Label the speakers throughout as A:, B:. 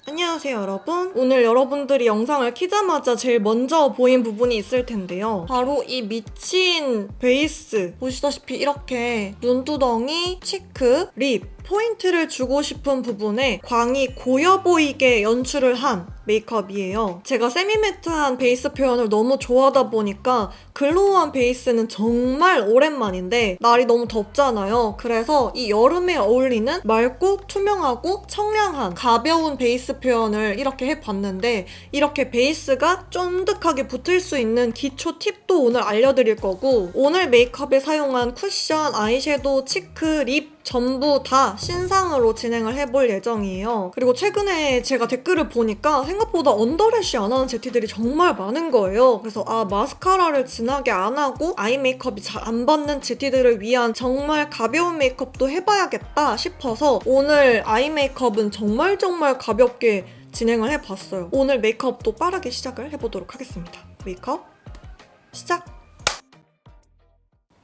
A: 안녕하세요 여러분. 오늘 여러분들이 영상을 키자마자 제일 먼저 보인 부분이 있을 텐데요. 바로 이 미친 베이스. 보시다시피 이렇게 눈두덩이, 치크, 립 포인트를 주고 싶은 부분에 광이 고여 보이게 연출을 한 메이크업이에요. 제가 세미매트한 베이스 표현을 너무 좋아하다 보니까 글로우한 베이스는 정말 오랜만인데 날이 너무 덥잖아요. 그래서 이 여름에 어울리는 맑고 투명하고 청량한 가벼운 베이스 표현을 이렇게 해봤는데 이렇게 베이스가 쫀득하게 붙을 수 있는 기초 팁도 오늘 알려드릴 거고 오늘 메이크업에 사용한 쿠션, 아이섀도우, 치크, 립 전부 다 신상으로 진행을 해볼 예정이에요. 그리고 최근에 제가 댓글을 보니까 생각보다 언더래쉬 안 하는 제티들이 정말 많은 거예요. 그래서 마스카라를 진하게 안 하고 아이 메이크업이 잘 안 받는 제티들을 위한 정말 가벼운 메이크업도 해봐야겠다 싶어서 오늘 아이 메이크업은 정말 가볍게 진행을 해봤어요. 오늘 메이크업도 빠르게 시작을 해보도록 하겠습니다. 메이크업 시작!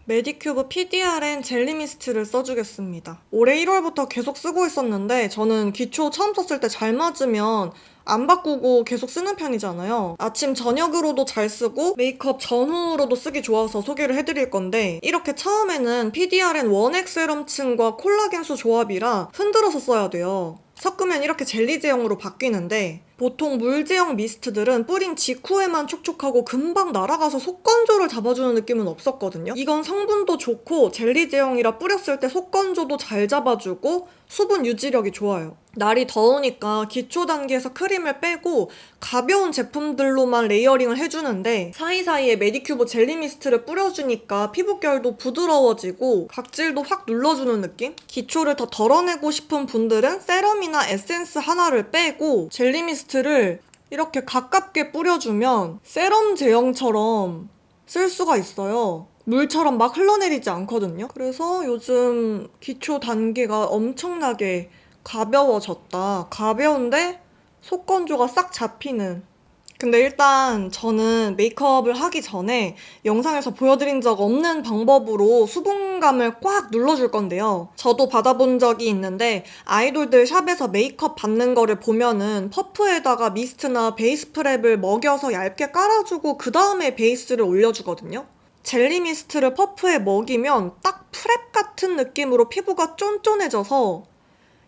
A: 메디큐브 PDRN 젤리 미스트를 써주겠습니다. 올해 1월부터 계속 쓰고 있었는데 저는 기초 처음 썼을 때 잘 맞으면 안 바꾸고 계속 쓰는 편이잖아요. 아침 저녁으로도 잘 쓰고 메이크업 전후로도 쓰기 좋아서 소개를 해드릴 건데 이렇게 처음에는 PDRN 원액 세럼층과 콜라겐수 조합이라 흔들어서 써야 돼요. 섞으면 이렇게 젤리 제형으로 바뀌는데 보통 물 제형 미스트들은 뿌린 직후에만 촉촉하고 금방 날아가서 속건조를 잡아주는 느낌은 없었거든요. 이건 성분도 좋고 젤리 제형이라 뿌렸을 때 속건조도 잘 잡아주고 수분 유지력이 좋아요. 날이 더우니까 기초 단계에서 크림을 빼고 가벼운 제품들로만 레이어링을 해주는데 사이사이에 메디큐브 젤리 미스트를 뿌려주니까 피부결도 부드러워지고 각질도 확 눌러주는 느낌? 기초를 더 덜어내고 싶은 분들은 세럼이나 에센스 하나를 빼고 젤리 미스트를 이렇게 가깝게 뿌려주면 세럼 제형처럼 쓸 수가 있어요. 물처럼 막 흘러내리지 않거든요. 그래서 요즘 기초 단계가 엄청나게 가벼워졌다. 가벼운데 속건조가 싹 잡히는. 근데 일단 저는 메이크업을 하기 전에 영상에서 보여드린 적 없는 방법으로 수분감을 꽉 눌러줄 건데요. 저도 받아본 적이 있는데 아이돌들 샵에서 메이크업 받는 거를 보면은 퍼프에다가 미스트나 베이스 프랩을 먹여서 얇게 깔아주고 그 다음에 베이스를 올려주거든요. 젤리 미스트를 퍼프에 먹이면 딱 프랩 같은 느낌으로 피부가 쫀쫀해져서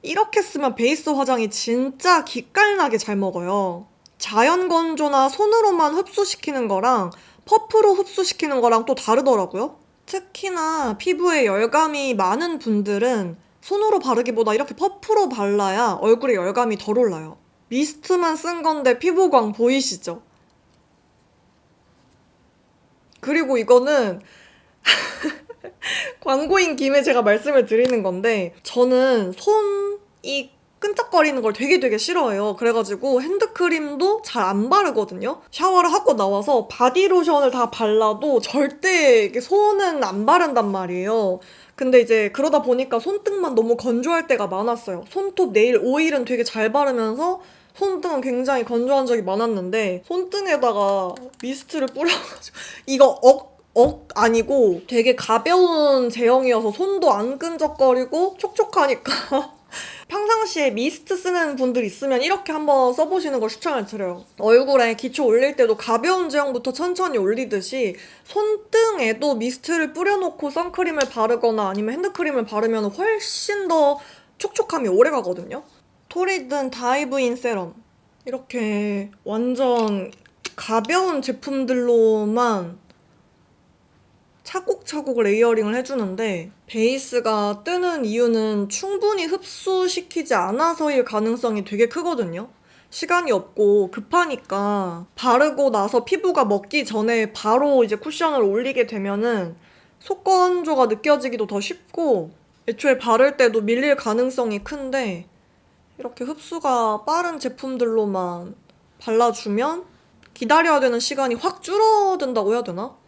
A: 이렇게 쓰면 베이스 화장이 진짜 기깔나게 잘 먹어요. 자연 건조나 손으로만 흡수시키는 거랑 퍼프로 흡수시키는 거랑 또 다르더라고요. 특히나 피부에 열감이 많은 분들은 손으로 바르기보다 이렇게 퍼프로 발라야 얼굴에 열감이 덜 올라요. 미스트만 쓴 건데 피부광 보이시죠? 그리고 이거는 광고인 김에 제가 말씀을 드리는 건데 저는 손이 끈적거리는 걸 되게 싫어해요. 그래가지고 핸드크림도 잘 안 바르거든요. 샤워를 하고 나와서 바디로션을 다 발라도 절대 이렇게 손은 안 바른단 말이에요. 근데 이제 그러다 보니까 손등만 너무 건조할 때가 많았어요. 손톱, 네일, 오일은 되게 잘 바르면서 손등은 굉장히 건조한 적이 많았는데 손등에다가 미스트를 뿌려가지고 이거 아니고 되게 가벼운 제형이어서 손도 안 끈적거리고 촉촉하니까 평상시에 미스트 쓰는 분들 있으면 이렇게 한번 써보시는 걸 추천을 드려요. 얼굴에 기초 올릴 때도 가벼운 제형부터 천천히 올리듯이 손등에도 미스트를 뿌려놓고 선크림을 바르거나 아니면 핸드크림을 바르면 훨씬 더 촉촉함이 오래 가거든요. 토리든 다이브인 세럼 이렇게 완전 가벼운 제품들로만 차곡차곡 레이어링을 해주는데 베이스가 뜨는 이유는 충분히 흡수시키지 않아서일 가능성이 되게 크거든요. 시간이 없고 급하니까 바르고 나서 피부가 먹기 전에 바로 이제 쿠션을 올리게 되면은 속건조가 느껴지기도 더 쉽고 애초에 바를 때도 밀릴 가능성이 큰데 이렇게 흡수가 빠른 제품들로만 발라주면 기다려야 되는 시간이 확 줄어든다고 해야 되나?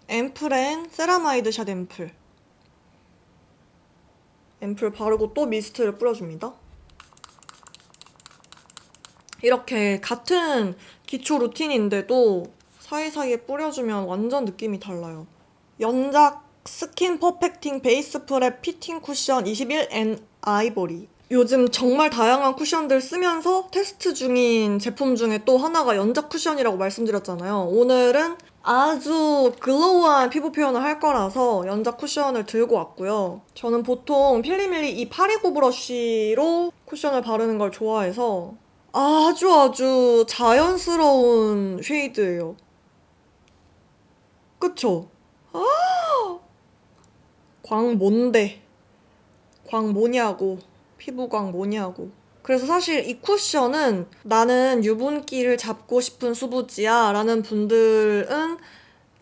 A: 앰플앤 세라마이드 샷 앰플 바르고 또 미스트를 뿌려줍니다. 이렇게 같은 기초 루틴인데도 사이사이에 뿌려주면 완전 느낌이 달라요. 연작 스킨 퍼펙팅 베이스 프랩 피팅 쿠션 21 앤 아이보리. 요즘 정말 다양한 쿠션들 쓰면서 테스트 중인 제품 중에 또 하나가 연작 쿠션이라고 말씀드렸잖아요. 오늘은 아주 글로우한 피부 표현을 할 거라서 연작 쿠션을 들고 왔고요. 저는 보통 필리밀리 이 829 브러쉬로 쿠션을 바르는 걸 좋아해서 아주 자연스러운 쉐이드예요. 그쵸? 광 뭔데? 광 뭐냐고. 피부광 뭐냐고. 그래서 사실 이 쿠션은 나는 유분기를 잡고 싶은 수부지야 라는 분들은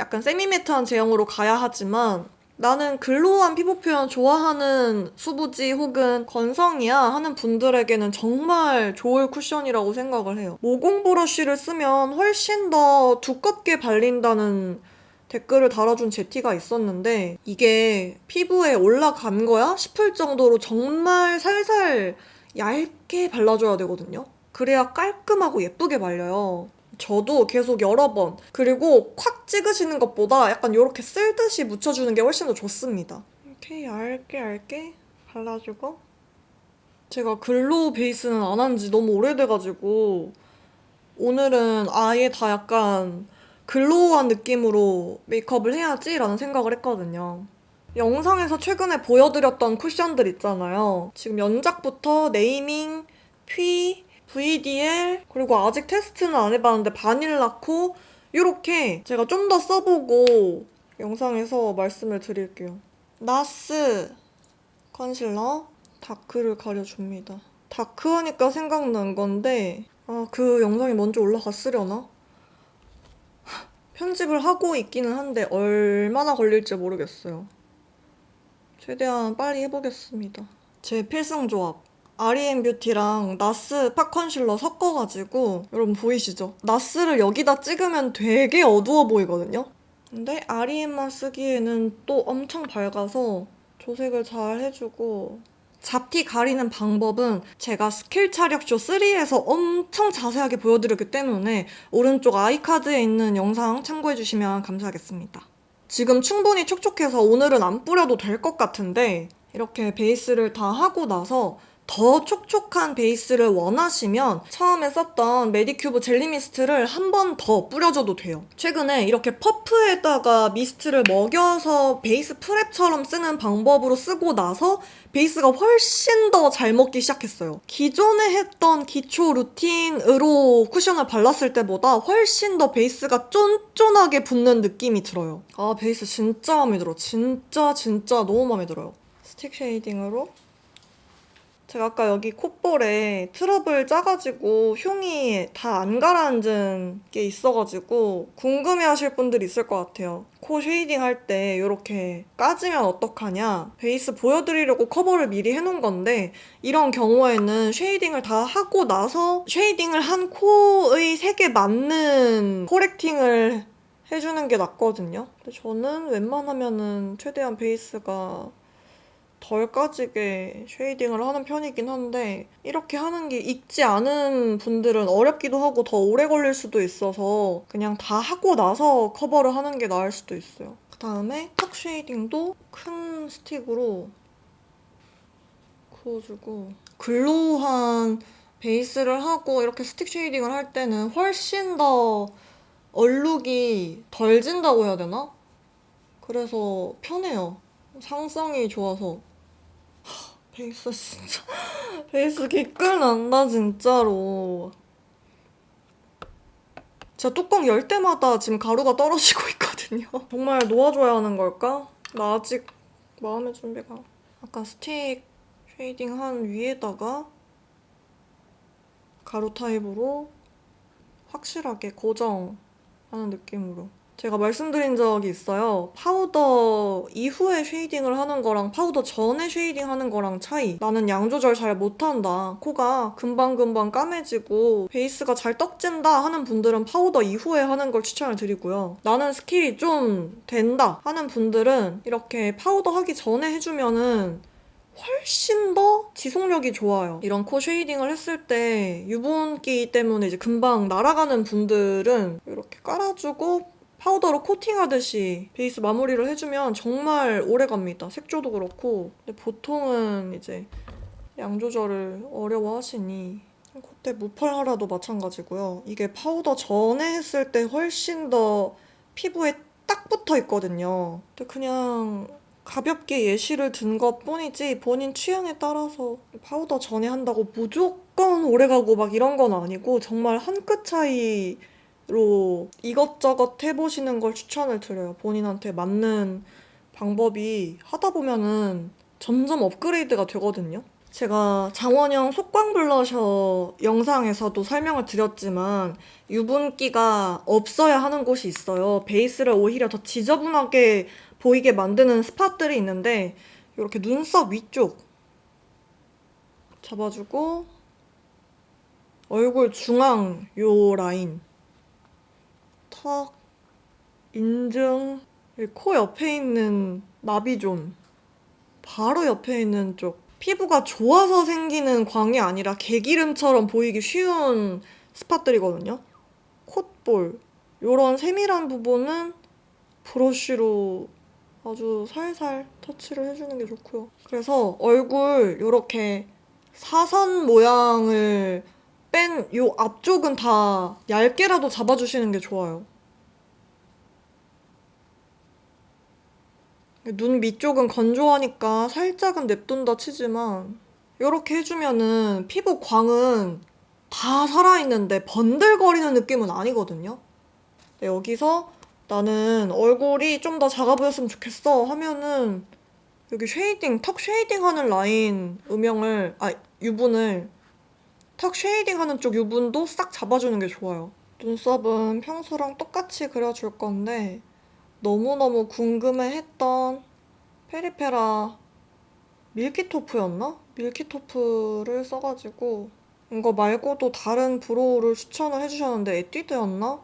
A: 약간 세미매트한 제형으로 가야 하지만 나는 글로우한 피부 표현 좋아하는 수부지 혹은 건성이야 하는 분들에게는 정말 좋을 쿠션이라고 생각을 해요. 모공 브러쉬를 쓰면 훨씬 더 두껍게 발린다는 댓글을 달아준 제티가 있었는데 이게 피부에 올라간 거야? 싶을 정도로 정말 살살 얇게 발라줘야 되거든요. 그래야 깔끔하고 예쁘게 발려요. 저도 계속 여러 번 그리고 콱 찍으시는 것보다 약간 이렇게 쓸듯이 묻혀주는 게 훨씬 더 좋습니다. 이렇게 얇게 발라주고 제가 글로우 베이스는 안 한 지 너무 오래돼가지고 오늘은 아예 다 약간 글로우한 느낌으로 메이크업을 해야지라는 생각을 했거든요. 영상에서 최근에 보여드렸던 쿠션들 있잖아요. 지금 연작부터 네이밍, 피, VDL, 그리고 아직 테스트는 안 해봤는데 바닐라코 이렇게 제가 좀 더 써보고 영상에서 말씀을 드릴게요. 나스 컨실러 다크를 가려줍니다. 다크하니까 생각난 건데 그 영상이 먼저 올라갔으려나? 편집을 하고 있기는 한데 얼마나 걸릴지 모르겠어요. 최대한 빨리 해보겠습니다. 제 필승 조합. REM 뷰티랑 나스 팟 컨실러 섞어가지고 여러분 보이시죠? 나스를 여기다 찍으면 되게 어두워 보이거든요? 근데 REM만 쓰기에는 또 엄청 밝아서 조색을 잘 해주고 잡티 가리는 방법은 제가 스킬 차력쇼 3에서 엄청 자세하게 보여드렸기 때문에 오른쪽 아이카드에 있는 영상 참고해주시면 감사하겠습니다. 지금 충분히 촉촉해서 오늘은 안 뿌려도 될 것 같은데 이렇게 베이스를 다 하고 나서 더 촉촉한 베이스를 원하시면 처음에 썼던 메디큐브 젤리 미스트를 한 번 더 뿌려줘도 돼요. 최근에 이렇게 퍼프에다가 미스트를 먹여서 베이스 프랩처럼 쓰는 방법으로 쓰고 나서 베이스가 훨씬 더 잘 먹기 시작했어요. 기존에 했던 기초 루틴으로 쿠션을 발랐을 때보다 훨씬 더 베이스가 쫀쫀하게 붙는 느낌이 들어요. 아, 베이스 진짜 마음에 들어. 진짜 너무 마음에 들어요. 스틱 쉐이딩으로 제가 아까 여기 콧볼에 트러블 짜가지고 흉이 다 안 가라앉은 게 있어가지고 궁금해하실 분들 있을 것 같아요. 코 쉐이딩 할 때 이렇게 까지면 어떡하냐, 베이스 보여드리려고 커버를 미리 해놓은 건데 이런 경우에는 쉐이딩을 다 하고 나서 쉐이딩을 한 코의 색에 맞는 코렉팅을 해주는 게 낫거든요. 근데 저는 웬만하면은 최대한 베이스가 덜 까지게 쉐이딩을 하는 편이긴 한데 이렇게 하는 게 익지 않은 분들은 어렵기도 하고 더 오래 걸릴 수도 있어서 그냥 다 하고 나서 커버를 하는 게 나을 수도 있어요. 그 다음에 턱 쉐이딩도 큰 스틱으로 그어주고 글로우한 베이스를 하고 이렇게 스틱 쉐이딩을 할 때는 훨씬 더 얼룩이 덜 진다고 해야 되나? 그래서 편해요. 상성이 좋아서. 베이스 진짜 베이스 개꿀 난다 진짜로. 제가 뚜껑 열 때마다 지금 가루가 떨어지고 있거든요. 정말 놓아줘야 하는 걸까? 나 아직 마음의 준비가. 아까 스틱 쉐이딩 한 위에다가 가루 타입으로 확실하게 고정하는 느낌으로. 제가 말씀드린 적이 있어요. 파우더 이후에 쉐이딩을 하는 거랑 파우더 전에 쉐이딩 하는 거랑 차이. 나는 양 조절 잘 못한다. 코가 금방금방 까매지고 베이스가 잘 떡진다 하는 분들은 파우더 이후에 하는 걸 추천을 드리고요. 나는 스킬이 좀 된다 하는 분들은 이렇게 파우더 하기 전에 해주면은 훨씬 더 지속력이 좋아요. 이런 코 쉐이딩을 했을 때 유분기 때문에 이제 금방 날아가는 분들은 이렇게 깔아주고 파우더로 코팅하듯이 베이스 마무리를 해주면 정말 오래 갑니다. 색조도 그렇고. 근데 보통은 이제 양 조절을 어려워하시니 콧대 무펄하라도 마찬가지고요. 이게 파우더 전에 했을 때 훨씬 더 피부에 딱 붙어 있거든요. 근데 그냥 가볍게 예시를 든 것뿐이지 본인 취향에 따라서 파우더 전에 한다고 무조건 오래가고 막 이런 건 아니고 정말 한 끗 차이로 이것저것 해보시는 걸 추천을 드려요. 본인한테 맞는 방법이 하다 보면은 점점 업그레이드가 되거든요. 제가 장원영 속광 블러셔 영상에서도 설명을 드렸지만 유분기가 없어야 하는 곳이 있어요. 베이스를 오히려 더 지저분하게 보이게 만드는 스팟들이 있는데 이렇게 눈썹 위쪽 잡아주고 얼굴 중앙 요 라인 턱, 인중, 코 옆에 있는 나비존 바로 옆에 있는 쪽 피부가 좋아서 생기는 광이 아니라 개기름처럼 보이기 쉬운 스팟들이거든요. 콧볼 요런 세밀한 부분은 브러쉬로 아주 살살 터치를 해주는 게 좋고요. 그래서 얼굴 요렇게 사선 모양을 뺀 요 앞쪽은 다 얇게라도 잡아주시는 게 좋아요. 눈 밑쪽은 건조하니까 살짝은 냅둔다 치지만 이렇게 해주면은 피부 광은 다 살아있는데 번들거리는 느낌은 아니거든요. 근데 여기서 나는 얼굴이 좀 더 작아 보였으면 좋겠어 하면은 여기 쉐이딩, 턱 쉐이딩 하는 라인 유분을 턱 쉐이딩 하는 쪽 유분도 싹 잡아주는 게 좋아요. 눈썹은 평소랑 똑같이 그려줄 건데 너무너무 궁금해했던 페리페라 밀키토프였나? 밀키토프를 써가지고 이거 말고도 다른 브로우를 추천을 해주셨는데 에뛰드였나?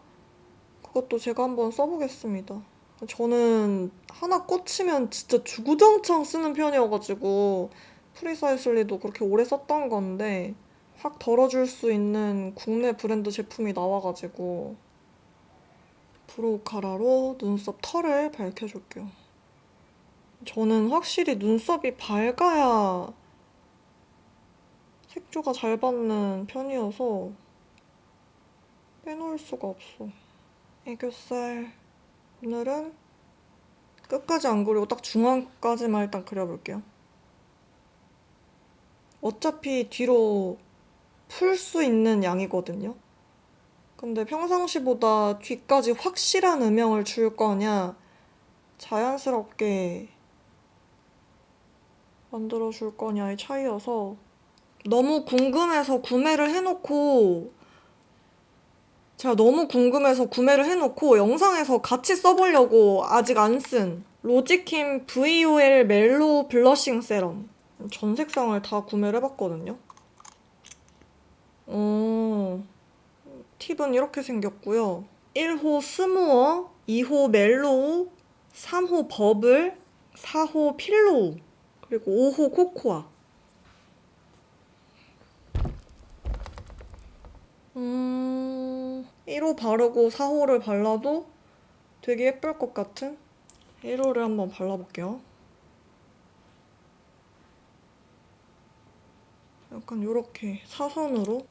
A: 그것도 제가 한번 써보겠습니다. 저는 하나 꽂히면 진짜 주구장창 쓰는 편이어가지고 프리사이슬리도 그렇게 오래 썼던 건데 확 덜어줄 수 있는 국내 브랜드 제품이 나와가지고 브로우 카라로 눈썹 털을 밝혀줄게요. 저는 확실히 눈썹이 밝아야 색조가 잘 받는 편이어서 빼놓을 수가 없어. 애교살 오늘은 끝까지 안 그리고 딱 중앙까지만 일단 그려볼게요. 어차피 뒤로 풀 수 있는 양이거든요. 근데 평상시보다 뒤까지 확실한 음영을 줄 거냐 자연스럽게 만들어줄 거냐의 차이여서 너무 궁금해서 구매를 해놓고 제가 너무 궁금해서 구매를 해놓고 영상에서 같이 써보려고 아직 안 쓴 로지킴 VOL 멜로우 블러싱 세럼 전 색상을 다 구매를 해봤거든요. 팁은 이렇게 생겼고요. 1호 스무어, 2호 멜로우, 3호 버블, 4호 필로우, 그리고 5호 코코아. 1호 바르고 4호를 발라도 되게 예쁠 것 같은 1호를 한번 발라볼게요. 약간 요렇게 사선으로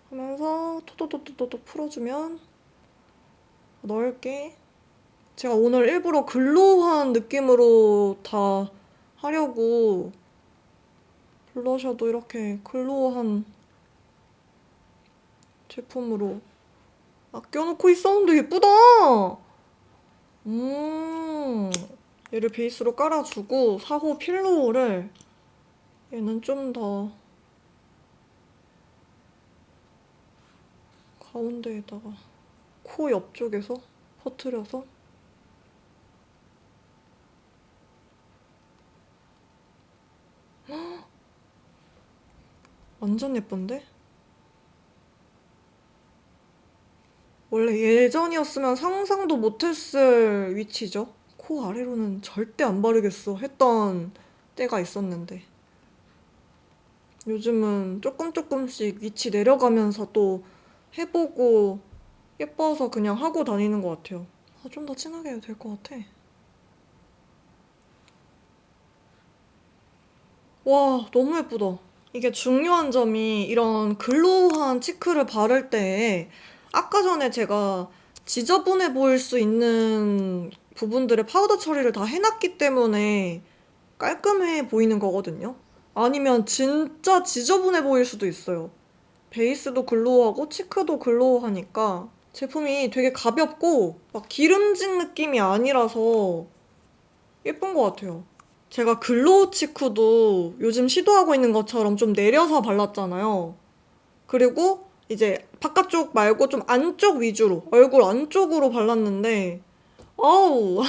A: 하면서 토토토토토 풀어주면 넓게 제가 오늘 일부러 글로우한 느낌으로 다 하려고 블러셔도 이렇게 글로우한 제품으로 아껴놓고 있었는데 예쁘다! 얘를 베이스로 깔아주고 4호 필로우를 얘는 좀 더 가운데에다가 코 옆쪽에서 퍼트려서 완전 예쁜데? 원래 예전이었으면 상상도 못했을 위치죠. 코 아래로는 절대 안 바르겠어 했던 때가 있었는데 요즘은 조금씩 위치 내려가면서 또 해보고 예뻐서 그냥 하고 다니는 것 같아요. 좀 더 진하게 해도 될 것 같아. 와, 너무 예쁘다. 이게 중요한 점이 이런 글로우한 치크를 바를 때 아까 전에 제가 지저분해 보일 수 있는 부분들의 파우더 처리를 다 해놨기 때문에 깔끔해 보이는 거거든요. 아니면 진짜 지저분해 보일 수도 있어요. 베이스도 글로우하고 치크도 글로우하니까 제품이 되게 가볍고 막 기름진 느낌이 아니라서 예쁜 것 같아요. 제가 글로우 치크도 요즘 시도하고 있는 것처럼 좀 내려서 발랐잖아요. 그리고 이제 바깥쪽 말고 좀 안쪽 위주로, 얼굴 안쪽으로 발랐는데, 어우,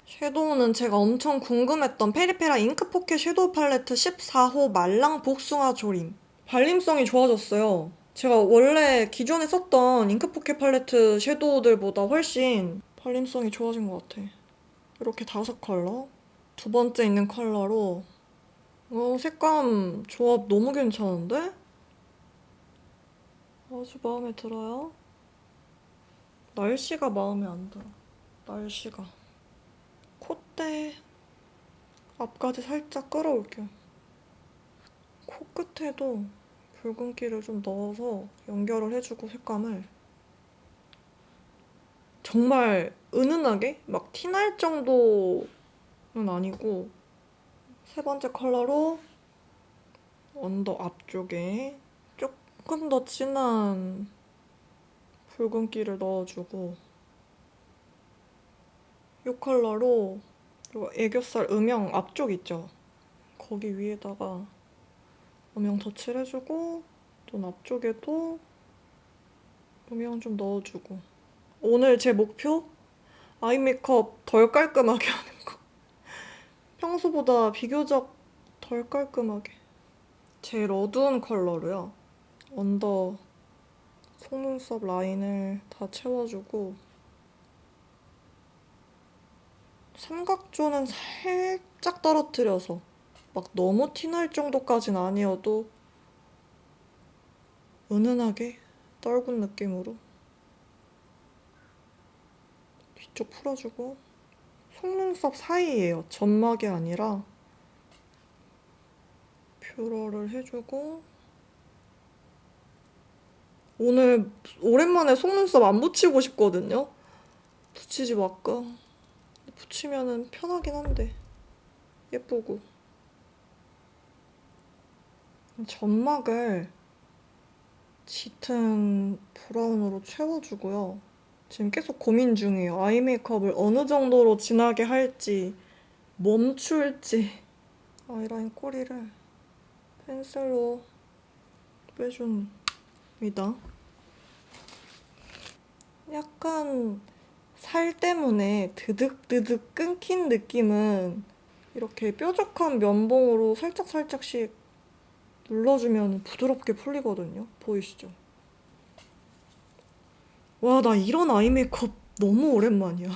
A: 섀도우는 제가 엄청 궁금했던 페리페라 잉크 포켓 섀도우 팔레트 14호 말랑 복숭아 조림. 발림성이 좋아졌어요. 제가 원래 기존에 썼던 잉크 포켓 팔레트 섀도우들보다 훨씬 발림성이 좋아진 것 같아. 이렇게 5컬러. 두 번째 있는 컬러로 색감 조합 너무 괜찮은데? 아주 마음에 들어요. 날씨가 마음에 안 들어. 날씨가. 콧대 앞까지 살짝 끌어올게요. 코끝에도 붉은기를 좀 넣어서 연결을 해주고 색감을 정말 은은하게 막 티날 정도는 아니고 세 번째 컬러로 언더 앞쪽에 조금 더 진한 붉은기를 넣어주고 이 컬러로 요 애교살 음영 앞쪽 있죠? 거기 위에다가 음영 덧칠 해주고 눈 앞쪽에도 음영 좀 넣어주고 오늘 제 목표? 아이 메이크업 덜 깔끔하게 하는 거. 평소보다 비교적 덜 깔끔하게. 제일 어두운 컬러로요. 언더 속눈썹 라인을 다 채워주고 삼각존은 살짝 떨어뜨려서 막 너무 티날 정도까진 아니어도 은은하게 떨군 느낌으로 뒤쪽 풀어주고 속눈썹 사이에요. 점막이 아니라 뷰러를 해주고 오늘 오랜만에 속눈썹 안 붙이고 싶거든요. 붙이지 말까? 붙이면은 편하긴 한데 예쁘고 점막을 짙은 브라운으로 채워주고요. 지금 계속 고민 중이에요. 아이 메이크업을 어느 정도로 진하게 할지 멈출지. 아이라인 꼬리를 펜슬로 빼줍니다. 약간 살 때문에 드득드득 끊긴 느낌은 이렇게 뾰족한 면봉으로 살짝살짝씩 눌러주면 부드럽게 풀리거든요. 보이시죠? 와, 나 이런 아이 메이크업 너무 오랜만이야.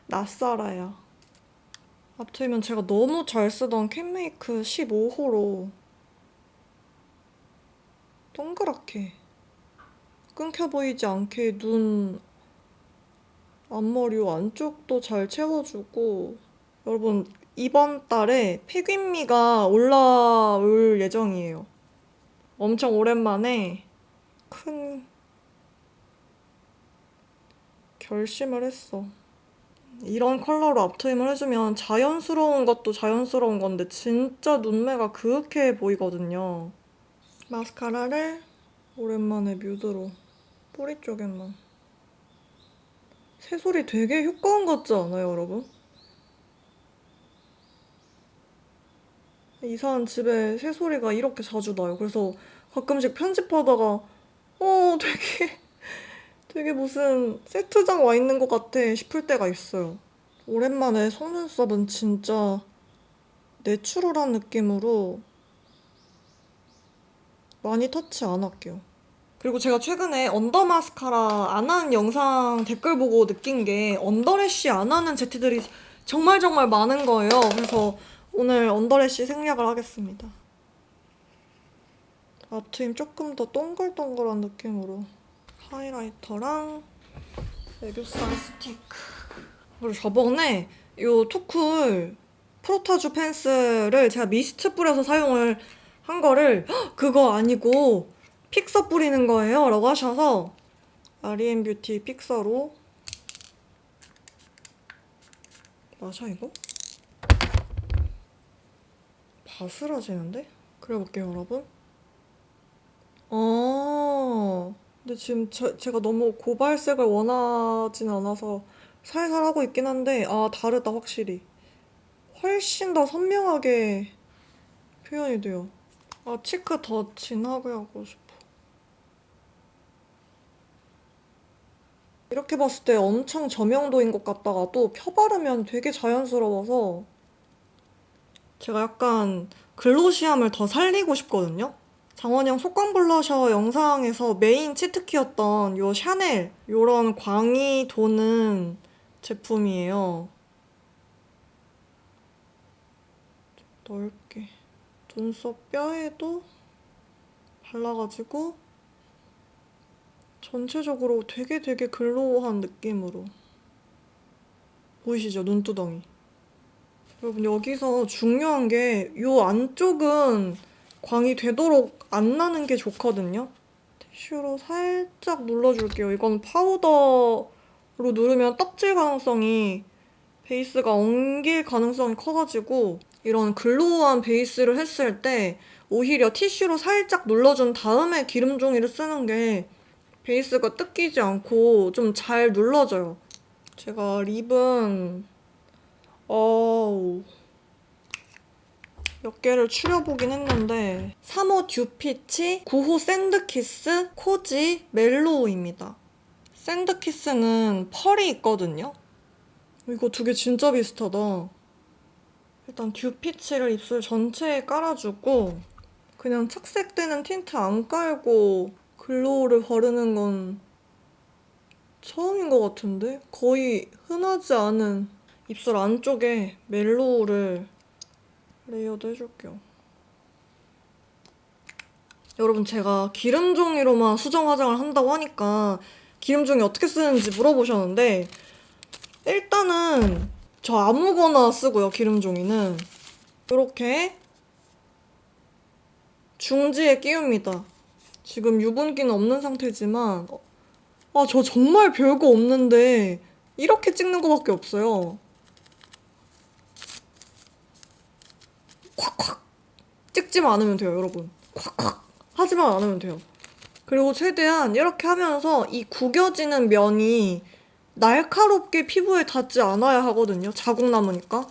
A: 낯설어요. 앞트이면 제가 너무 잘 쓰던 캔메이크 15호로 동그랗게 끊겨 보이지 않게 눈 앞머리 안쪽도 잘 채워주고 여러분 이번 달에 폐균미가 올라올 예정이에요. 엄청 오랜만에 큰 결심을 했어. 이런 컬러로 앞트임을 해주면 자연스러운 것도 자연스러운 건데 진짜 눈매가 그윽해 보이거든요. 마스카라를 오랜만에 뮤드로 뿌리 쪽에만. 새소리 되게 효과음 같지 않아요, 여러분? 이사한 집에 새소리가 이렇게 자주 나요. 그래서 가끔씩 편집하다가 되게 무슨 세트장 와 있는 것 같아 싶을 때가 있어요. 오랜만에 속눈썹은 진짜 내추럴한 느낌으로 많이 터치 안 할게요. 그리고 제가 최근에 언더 마스카라 안 하는 영상 댓글 보고 느낀 게 언더래쉬 안 하는 제티들이 정말 정말 많은 거예요. 그래서 오늘 언더래쉬 생략을 하겠습니다. 아트임 조금 더 동글동글한 느낌으로 하이라이터랑 애교살 스티크. 그리고 저번에 이 투쿨 프로타주 펜슬을 제가 미스트 뿌려서 사용을 한 거를 그거 아니고 픽서 뿌리는 거예요 라고 하셔서 아리앤뷰티 픽서로 맞아 이거? 바스라지는데? 그려볼게요 여러분. 근데 지금 제가 너무 고발색을 원하진 않아서 살살 하고 있긴 한데 다르다 확실히. 훨씬 더 선명하게 표현이 돼요. 치크 더 진하게 하고 싶어. 이렇게 봤을 때 엄청 저명도인 것 같다가도 펴바르면 되게 자연스러워서 제가 약간 글로시함을 더 살리고 싶거든요. 장원영 속광 블러셔 영상에서 메인 치트키였던 요 샤넬 요런 광이 도는 제품이에요. 넓게 눈썹 뼈에도 발라가지고 전체적으로 되게 글로우한 느낌으로 보이시죠? 눈두덩이. 여러분 여기서 중요한 게 이 안쪽은 광이 되도록 안 나는 게 좋거든요. 티슈로 살짝 눌러줄게요. 이건 파우더로 누르면 떡질 가능성이 베이스가 엉길 가능성이 커가지고 이런 글로우한 베이스를 했을 때 오히려 티슈로 살짝 눌러준 다음에 기름 종이를 쓰는 게 베이스가 뜯기지 않고 좀 잘 눌러져요. 제가 립은 몇 개를 추려보긴 했는데 3호 듀피치, 9호 샌드키스, 코지, 멜로우입니다. 샌드키스는 펄이 있거든요. 이거 두 개 진짜 비슷하다. 일단 듀피치를 입술 전체에 깔아주고 그냥 착색되는 틴트 안 깔고 글로우를 바르는 건 처음인 것 같은데? 거의 흔하지 않은 입술 안쪽에 멜로우를 레이어드 해줄게요. 여러분 제가 기름종이로만 수정 화장을 한다고 하니까 기름종이 어떻게 쓰는지 물어보셨는데 일단은 저 아무거나 쓰고요. 기름종이는 이렇게 중지에 끼웁니다. 지금 유분기는 없는 상태지만 저 정말 별거 없는데 이렇게 찍는 거밖에 없어요. 콱콱 찍지만 않으면 돼요, 여러분. 콱콱 하지만 않으면 돼요. 그리고 최대한 이렇게 하면서 이 구겨지는 면이 날카롭게 피부에 닿지 않아야 하거든요. 자국 남으니까.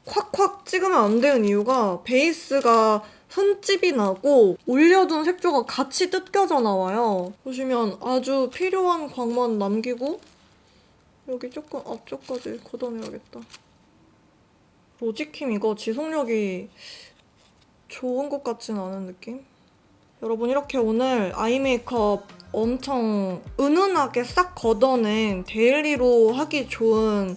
A: 콱콱 찍으면 안 되는 이유가 베이스가 흠집이 나고 올려둔 색조가 같이 뜯겨져 나와요. 보시면 아주 필요한 광만 남기고 여기 조금 앞쪽까지 걷어내야겠다. 로지킴 이거 지속력이 좋은 것 같진 않은 느낌? 여러분 이렇게 오늘 아이 메이크업 엄청 은은하게 싹 걷어낸 데일리로 하기 좋은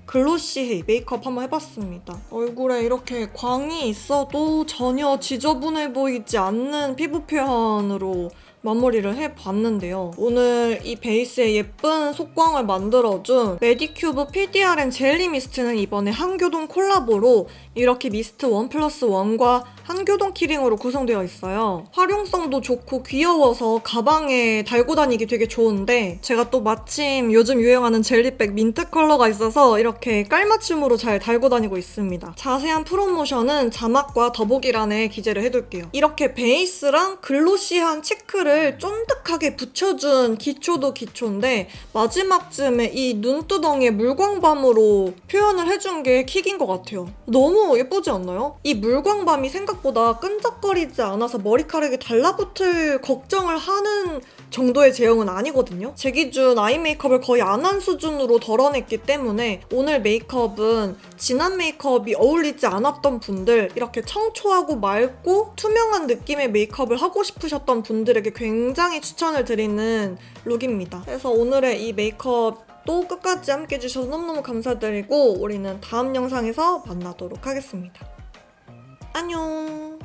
A: 글로시헤이 메이크업 한번 해봤습니다. 얼굴에 이렇게 광이 있어도 전혀 지저분해 보이지 않는 피부 표현으로 마무리를 해봤는데요. 오늘 이 베이스에 예쁜 속광을 만들어준 메디큐브 PDRN 젤리 미스트는 이번에 한교동 콜라보로 이렇게 미스트 1+1과 한교동 키링으로 구성되어 있어요. 활용성도 좋고 귀여워서 가방에 달고 다니기 되게 좋은데 제가 또 마침 요즘 유행하는 젤리백 민트 컬러가 있어서 이렇게 깔맞춤으로 잘 달고 다니고 있습니다. 자세한 프로모션은 자막과 더보기란에 기재를 해둘게요. 이렇게 베이스랑 글로시한 치크를 쫀득하게 붙여준 기초도 기초인데 마지막쯤에 이 눈두덩이에 물광밤으로 표현을 해준 게 킥인 것 같아요. 너무 예쁘지 않나요? 이 물광밤이 생각보다 끈적거리지 않아서 머리카락이 달라붙을 걱정을 하는 정도의 제형은 아니거든요. 제 기준 아이 메이크업을 거의 안 한 수준으로 덜어냈기 때문에 오늘 메이크업은 진한 메이크업이 어울리지 않았던 분들, 이렇게 청초하고 맑고 투명한 느낌의 메이크업을 하고 싶으셨던 분들에게 굉장히 추천을 드리는 룩입니다. 그래서 오늘의 이 메이크업도 끝까지 함께 해주셔서 너무너무 감사드리고 우리는 다음 영상에서 만나도록 하겠습니다. 안녕.